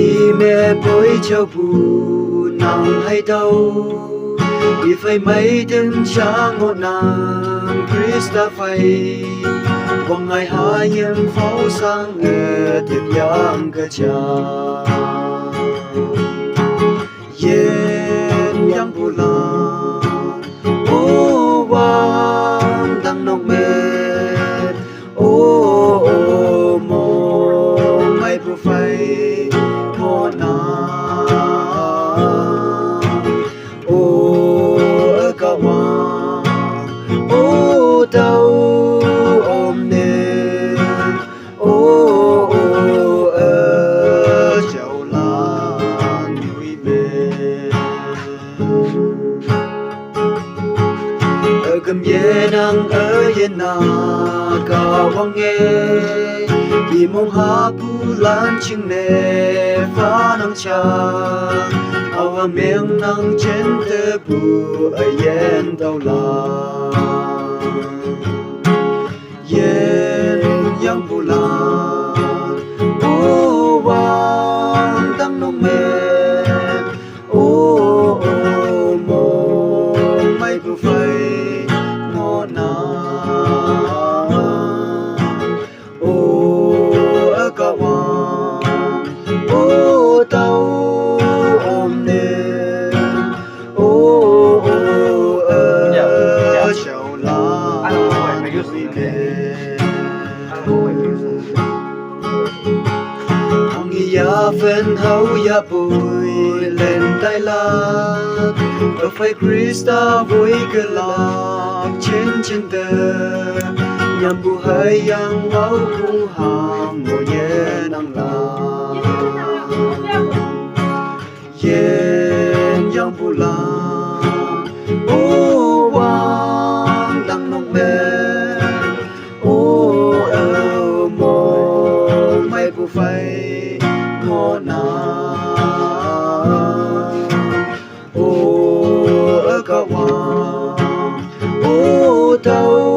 vì mẹ bối cho bù nàng hay đâu vì phải mấy đêm cha ngộ nàng Christa phải quăng ngày hai nhân pháo sang nghe thiệp yang cơ cha yen yang pula ô vang đang nông mệt ô mồ mai bu phải mồ na ô ở cao hoa ô đâu ôm nè ô ở chậu lan núi mẹ ở cầm ye nàng ở yên na cao vang nghe vì mong ha bu lan chừng nè phá nắng cha ao miệng nắng trên tơ bu ở yên đâu là yên yang bu lan ô vang đang nông mẹ ô mồ mai bu phải ngô na ô ở cao hoa ô tàu ôm nè ô ở chậu lá núi mẹ hong ya phen hau ya bùi lên tay la ở phải Christa vui cơ lạc trên tờ nhằm bù hơi yang máu cũng hàng ngồi nhẹ năng la yen yang bù la ô vang đang nông mẹ ô mồ mai bù phải ngô na ô ở cao hoa ô đâu